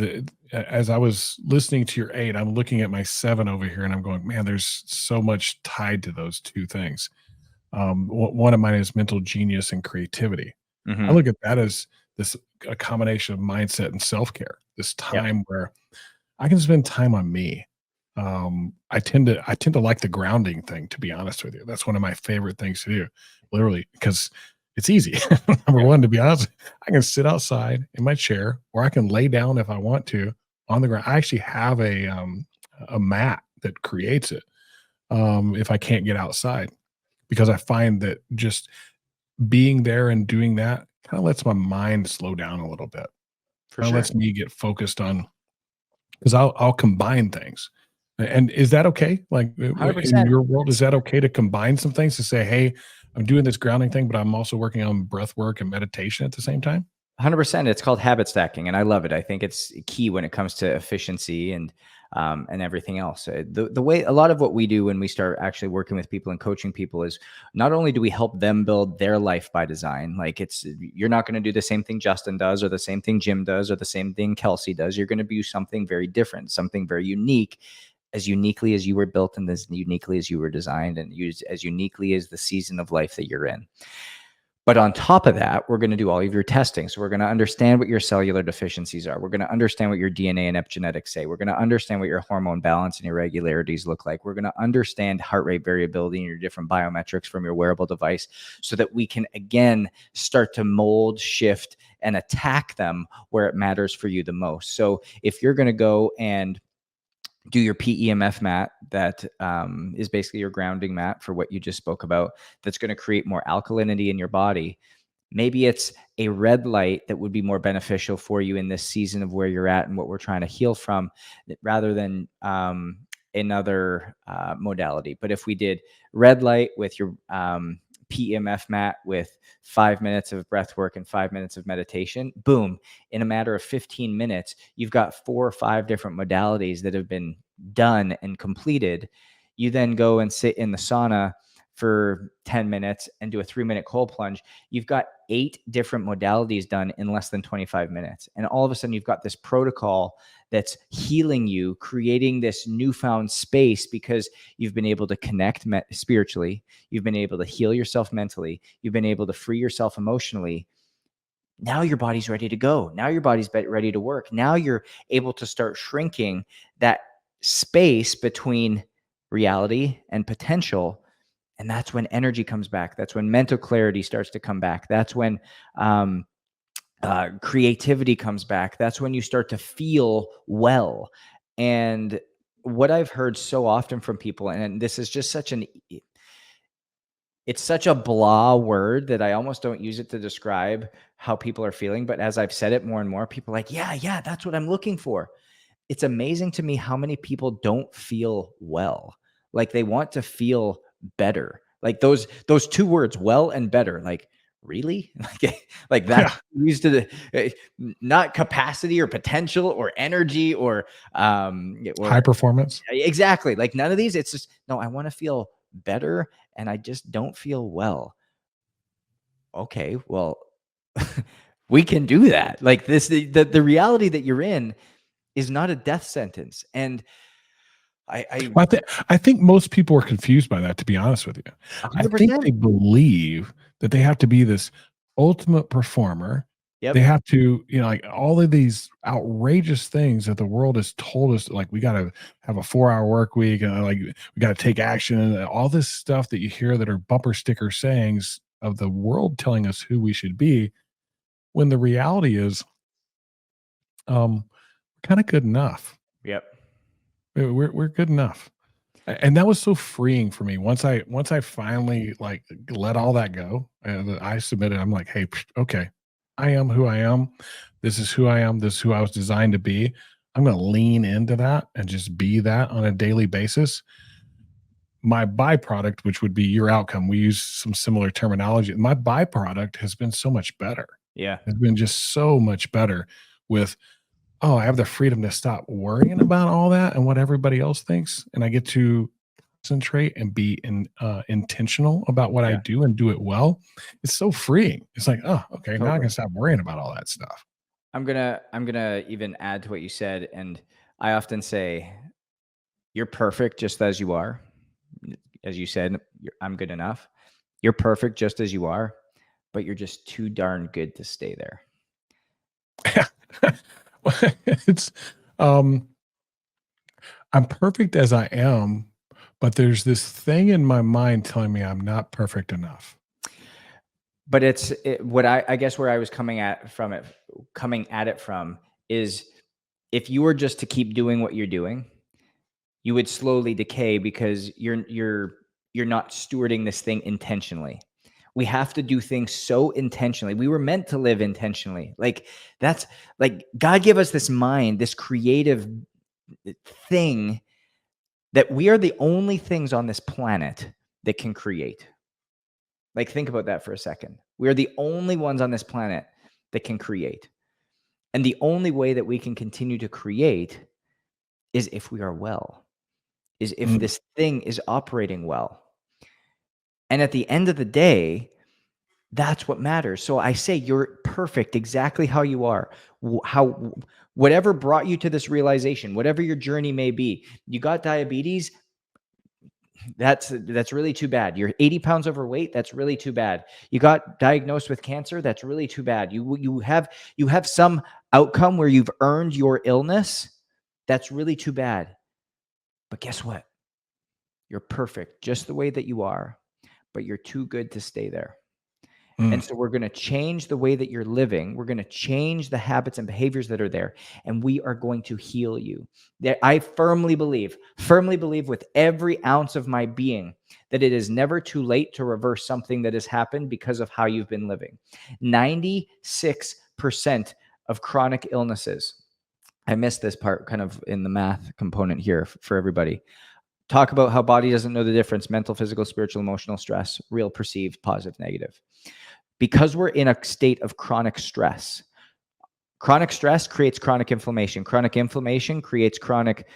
as I was listening to your 8, I'm looking at my 7 over here, and I'm going, man, there's so much tied to those 2 things. One of mine is mental genius and creativity. I look at that as a combination of mindset and self-care. This time where I can spend time on me. I tend to like the grounding thing, to be honest with you. That's one of my favorite things to do, literally, because it's easy. Number one, to be honest, I can sit outside in my chair, or I can lay down if I want to on the ground. I actually have a mat that creates it if I can't get outside, because I find that just being there and doing that kind of lets my mind slow down a little bit. For Kind of sure. lets me get focused on, because I'll combine things. And is that okay? Like, in 100%. your world, is that okay to combine some things, to say, "Hey, I'm doing this grounding thing, but I'm also working on breath work and meditation at the same time?" 100%. It's called habit stacking, and I love it. I think it's key when it comes to efficiency and everything else. The way a lot of what we do when we start actually working with people and coaching people is not only do we help them build their life by design, like you're not going to do the same thing Justin does, or the same thing Jim does, or the same thing Kelsey does. You're going to do something very different, something very unique, as uniquely as you were built and as uniquely as you were designed, and used as uniquely as the season of life that you're in. But on top of that, we're going to do all of your testing. So we're going to understand what your cellular deficiencies are. We're going to understand what your DNA and epigenetics say. We're going to understand what your hormone balance and irregularities look like. We're going to understand heart rate variability and your different biometrics from your wearable device, so that we can, again, start to mold, shift, and attack them where it matters for you the most. So if you're going to go and do your PEMF mat, that is basically your grounding mat for what you just spoke about, that's going to create more alkalinity in your body. Maybe it's a red light that would be more beneficial for you in this season of where you're at and what we're trying to heal from, rather than another modality. But if we did red light with your PEMF mat with 5 minutes of breath work and 5 minutes of meditation, boom, in a matter of 15 minutes, you've got 4 or 5 different modalities that have been done and completed. You then go and sit in the sauna for 10 minutes and do a 3-minute cold plunge. You've got 8 different modalities done in less than 25 minutes. And all of a sudden, you've got this protocol that's healing you, creating this newfound space, because you've been able to connect spiritually. You've been able to heal yourself mentally. You've been able to free yourself emotionally. Now your body's ready to go. Now your body's ready to work. Now you're able to start shrinking that space between reality and potential. And that's when energy comes back. That's when mental clarity starts to come back. That's when creativity comes back. That's when you start to feel well. And what I've heard so often from people, and this is just it's such a blah word that I almost don't use it to describe how people are feeling. But as I've said it more and more, people are like, yeah, that's what I'm looking for. It's amazing to me how many people don't feel well. Like, they want to feel better. Like those 2 words, well and better. Like, really? Like that Yeah. used to not capacity or potential or energy or High performance. exactly. Like, none of these. It's just, no, I want to feel better and I just don't feel well. Okay, well, we can do that. Like, the reality that you're in is not a death sentence. And I Well, I think most people are confused by that, to be honest with you. I think 100%. they believe that they have to be this ultimate performer. They Yep. have to, like, all of these outrageous things that the world has told us, like, we got to have a 4-hour work week, and like, we got to take action, and all this stuff that you hear that are bumper sticker sayings of the world telling us who we should be, when the reality is, kind of good enough. Yep. We're good enough. And that was so freeing for me once I finally, like, let all that go, and I submitted. I'm like, "Hey, okay, I am who I am. This is who I am. This is who I was designed to be. I'm gonna lean into that and just be that on a daily basis." My byproduct, which would be your outcome, we use some similar terminology. My byproduct has been so much better. Yeah. It's been just so much better with, oh, I have the freedom to stop worrying about all that and what everybody else thinks, and I get to concentrate and be intentional about what I Yeah. do and do it well. It's so freeing. It's like, oh, okay, now I can Totally. stop worrying about all that stuff. I'm gonna even add to what you said, and I often say, you're perfect just as you are. As you said, I'm good enough. You're perfect just as you are, but you're just too darn good to stay there. It's um I'm perfect as I am, but there's this thing in my mind telling me I'm not perfect enough. But what I guess where I was coming at it from is, if you were just to keep doing what you're doing, you would slowly decay because you're not stewarding this thing intentionally. We have to do things so intentionally. We were meant to live intentionally. Like, that's like God gave us this mind, this creative thing, that we are the only things on this planet that can create. Like, think about that for a second. We are the only ones on this planet that can create. And the only way that we can continue to create is if we are well, is if Mm, this thing is operating well. And at the end of the day, that's what matters. So I say you're perfect exactly how you are. How Whatever brought you to this realization, whatever your journey may be, you got diabetes, that's really too bad. You're 80 pounds overweight, that's really too bad. You got diagnosed with cancer, that's really too bad. You have some outcome where you've earned your illness, that's really too bad. But guess what? You're perfect just the way that you are, but you're too good to stay there. mm. And so we're going to change the way that you're living. We're going to change the habits and behaviors that are there, and we are going to heal you. I firmly believe with every ounce of my being, that it is never too late to reverse something that has happened because of how you've been living. 96% of chronic illnesses. I missed this part kind of in the math component here for everybody. Talk about how body doesn't know the difference: mental, physical, spiritual, emotional stress, real, perceived, positive, negative. Because we're in a state of chronic stress. Chronic stress creates chronic inflammation. Chronic inflammation creates chronic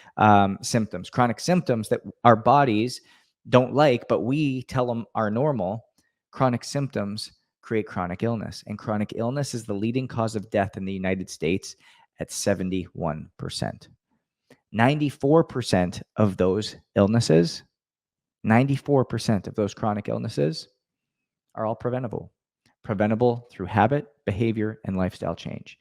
symptoms. Chronic symptoms that our bodies don't like, but we tell them are normal. Chronic symptoms create chronic illness. And chronic illness is the leading cause of death in the United States at 71%. 94% of those illnesses, 94% of those chronic illnesses are all preventable through habit, behavior, and lifestyle change.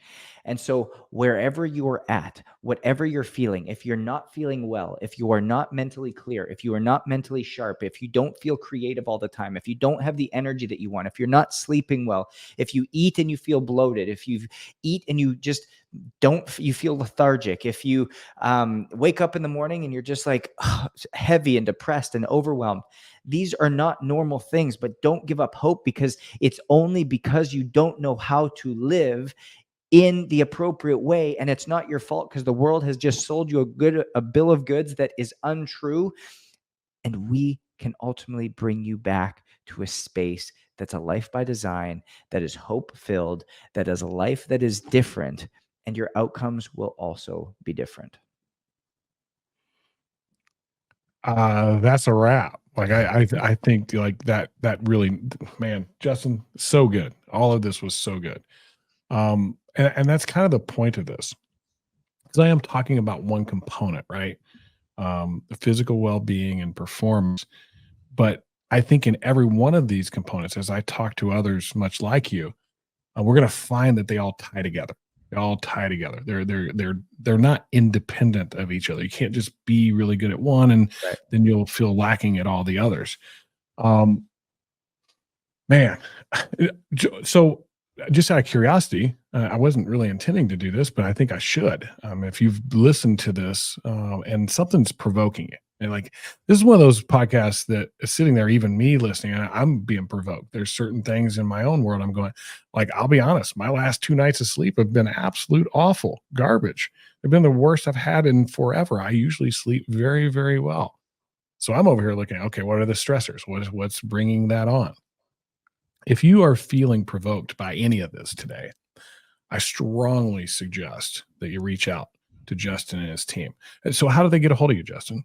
And so wherever you're at, whatever you're feeling, if you're not feeling well, if you are not mentally clear, if you are not mentally sharp, if you don't feel creative all the time, if you don't have the energy that you want, if you're not sleeping well, if you eat and you feel bloated, if you eat and you just you feel lethargic, if you wake up in the morning and you're just like heavy and depressed and overwhelmed, these are not normal things. But don't give up hope, because it's only because you don't know how to live in the appropriate way. And it's not your fault, because the world has just sold you a bill of goods that is untrue. And we can ultimately bring you back to a space that's a life by design, that is hope filled, that is a life that is different, and your outcomes will also be different. That's a wrap. Like I think like that really, man, Justin, so good. All of this was so good. And that's kind of the point of this, because I am talking about one component, right? The physical well-being and performance. But I think in every one of these components, as I talk to others much like you, we're going to find that they all tie together. They all tie together. They're not independent of each other. You can't just be really good at one and Right. then you'll feel lacking at all the others. Um, Man, so just out of curiosity, I wasn't really intending to do this, but I think I should. If you've listened to this and something's provoking you, and like this is one of those podcasts that is sitting there, even me listening, I'm being provoked. There's certain things in my own world I'm going, like, I'll be honest, my last 2 nights of sleep have been absolute awful garbage. They've been the worst I've had in forever. I usually sleep very, very well. So I'm over here looking, okay, what are the stressors? What's bringing that on? If you are feeling provoked by any of this today, I strongly suggest that you reach out to Justin and his team. And so, how do they get a hold of you, Justin?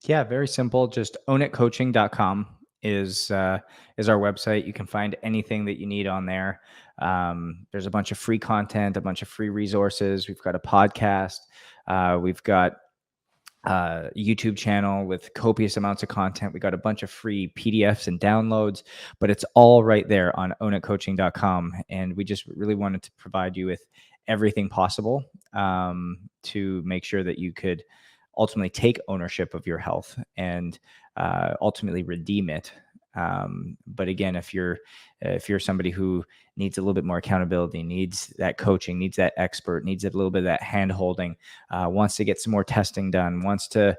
Yeah, very simple. Just ownitcoaching.com is our website. You can find anything that you need on there. There's a bunch of free content, a bunch of free resources. We've got a podcast. We've got YouTube channel with copious amounts of content. We got a bunch of free PDFs and downloads, but it's all right there on ownitcoaching.com. And we just really wanted to provide you with everything possible to make sure that you could ultimately take ownership of your health and ultimately redeem it. But again, if you're somebody who needs a little bit more accountability, needs that coaching, needs that expert, needs a little bit of that hand holding, wants to get some more testing done, wants to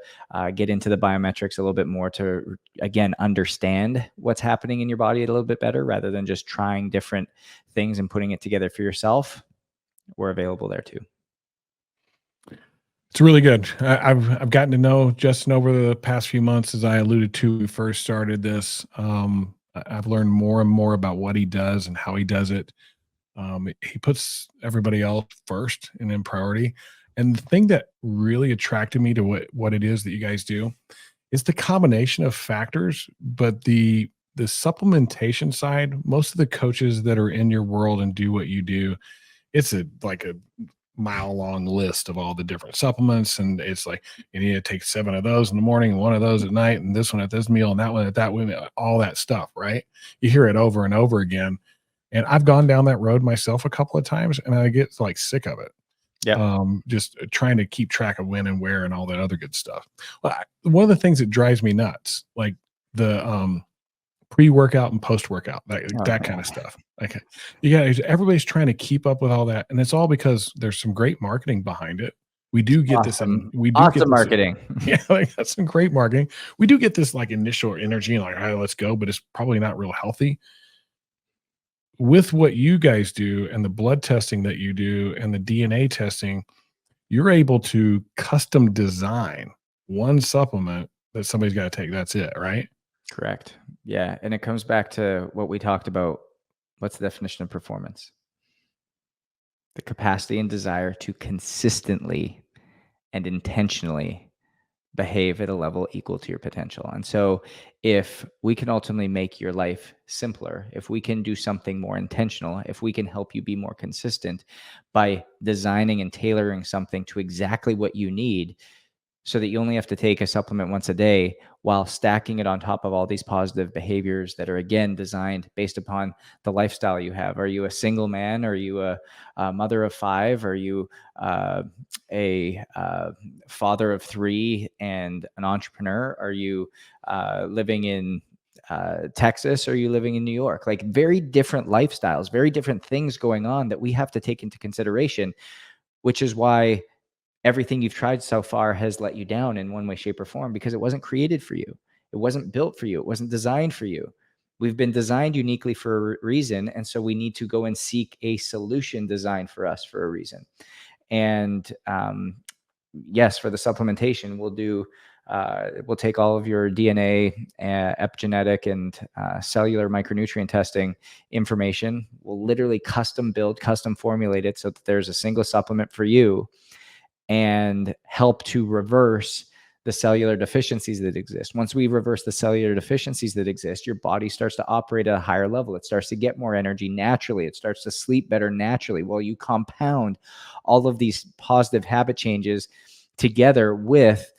get into the biometrics a little bit more to, again, understand what's happening in your body a little bit better rather than just trying different things and putting it together for yourself, we're available there too. It's really good. I've gotten to know Justin over the past few months, as I alluded to when we first started this. I've learned more and more about what he does and how he does it. He puts everybody else first and in priority. And the thing that really attracted me to what it is that you guys do is the combination of factors, but the supplementation side. Most of the coaches that are in your world and do what you do, it's like a mile long list of all the different supplements, and it's like you need to take 7 of those in the morning and 1 of those at night, and this one at this meal and that one at that one, all that stuff, right? You hear it over and over again, and I've gone down that road myself a couple of times, and I get like sick of it. Yeah. Just trying to keep track of when and where and all that other good stuff. Well, one of the things that drives me nuts, like the pre-workout and post-workout, that kind of stuff. Okay. Everybody's trying to keep up with all that. And it's all because there's some great marketing behind it. We do get this, and we do get awesome this, marketing. yeah, like that's some great marketing. We do get this like initial energy and like, all right, let's go, but it's probably not real healthy. With what you guys do and the blood testing that you do and the DNA testing, you're able to custom design one supplement that somebody's got to take. That's it, right? Correct. Yeah. And it comes back to what we talked about. What's the definition of performance? The capacity and desire to consistently and intentionally behave at a level equal to your potential. And so if we can ultimately make your life simpler, if we can do something more intentional, if we can help you be more consistent by designing and tailoring something to exactly what you need, so that you only have to take a supplement once a day while stacking it on top of all these positive behaviors that are, again, designed based upon the lifestyle you have. Are you a single man? Are you a mother of 5? Are you a father of 3 and an entrepreneur? Are you living in Texas? Or are you living in New York? Like, very different lifestyles, very different things going on that we have to take into consideration, which is why everything you've tried so far has let you down in one way, shape, or form, because it wasn't created for you. It wasn't built for you. It wasn't designed for you. We've been designed uniquely for a reason. And so we need to go and seek a solution designed for us for a reason. And yes, for the supplementation, we'll take all of your DNA, epigenetic, and cellular micronutrient testing information. We'll literally custom build, custom formulate it so that there's a single supplement for you, and help to reverse the cellular deficiencies that exist. Once we reverse the cellular deficiencies that exist, your body starts to operate at a higher level. It starts to get more energy naturally. It starts to sleep better naturally. Well, you compound all of these positive habit changes together with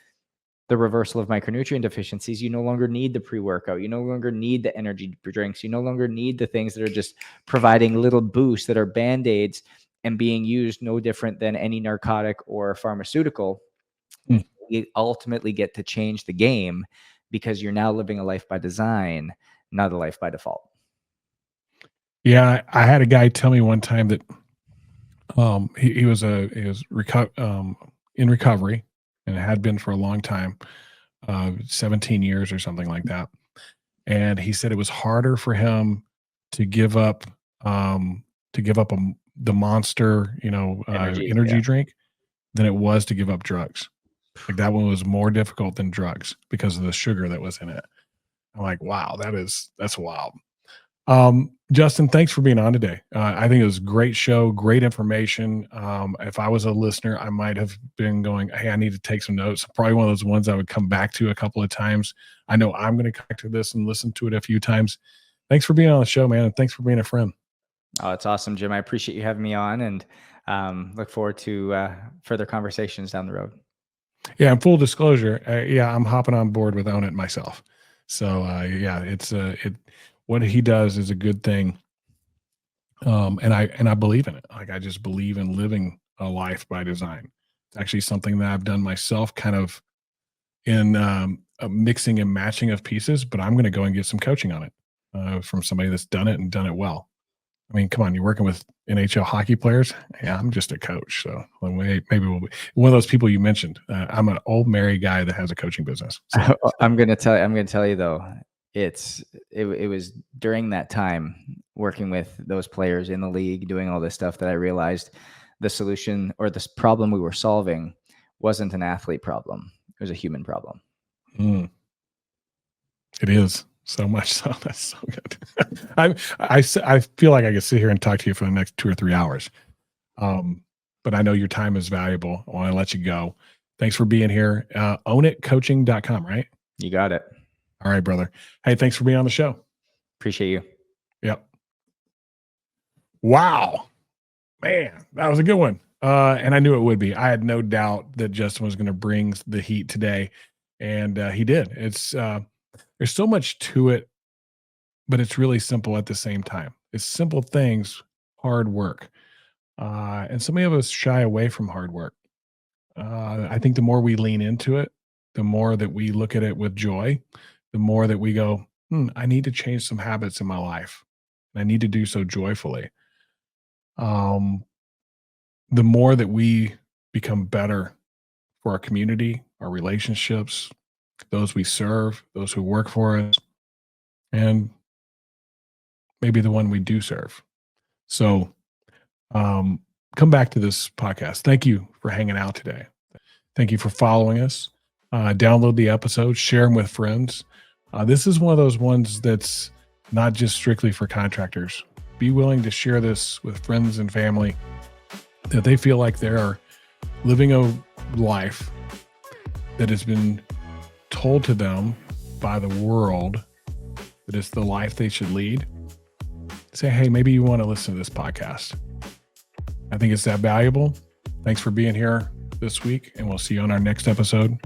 the reversal of micronutrient deficiencies. You no longer need the pre-workout. You no longer need the energy drinks. You no longer need the things that are just providing little boosts that are Band-Aids and being used no different than any narcotic or pharmaceutical. Mm. You ultimately get to change the game because you're now living a life by design, not a life by default. Yeah, I had a guy tell me one time that he was in recovery and had been for a long time, 17 years or something like that. And he said it was harder for him to give up the Monster, energy drink than it was to give up drugs. Like that one was more difficult than drugs because of the sugar that was in it. I'm like, wow, that's wild. Justin, thanks for being on today. I think it was a great show, great information. If I was a listener, I might have been going, hey, I need to take some notes. Probably one of those ones I would come back to a couple of times. I know I'm going to come back to this and listen to it a few times. Thanks for being on the show, man. And thanks for being a friend. Oh, it's awesome, Jim. I appreciate you having me on, and look forward to further conversations down the road. Yeah, and full disclosure, I'm hopping on board with Own It myself. So it's what he does is a good thing. And I believe in it. Like I just believe in living a life by design. It's actually something that I've done myself, kind of in a mixing and matching of pieces, but I'm going to go and get some coaching on it from somebody that's done it and done it well. I mean, come on, you're working with NHL hockey players. Yeah, I'm just a coach. So maybe we'll be one of those people you mentioned. I'm an old married guy that has a coaching business. So. I'm gonna tell you though, it was during that time working with those players in the league, doing all this stuff, that I realized the solution or this problem we were solving wasn't an athlete problem. It was a human problem. Mm. It is. So much so. That's so good. I feel like I could sit here and talk to you for the next 2 or 3 hours. But I know your time is valuable. I want to let you go. Thanks for being here. Ownitcoaching.com, right? You got it. All right, brother. Hey, thanks for being on the show. Appreciate you. Yep. Wow. Man, that was a good one. And I knew it would be. I had no doubt that Justin was going to bring the heat today. And he did. There's so much to it, but it's really simple at the same time. It's simple things, hard work. And so many of us shy away from hard work. I think the more we lean into it, the more that we look at it with joy, the more that we go, I need to change some habits in my life. And I need to do so joyfully. The more that we become better for our community, our relationships, those we serve, those who work for us, and maybe the one we do serve. So come back to this podcast. Thank you for hanging out today. Thank you for following us. Download the episodes, share them with friends. This is one of those ones that's not just strictly for contractors. Be willing to share this with friends and family that they feel like they're living a life that has been told to them by the world that it's the life they should lead. Say, hey, maybe you want to listen to this podcast. I think it's that valuable. Thanks for being here this week, and we'll see you on our next episode.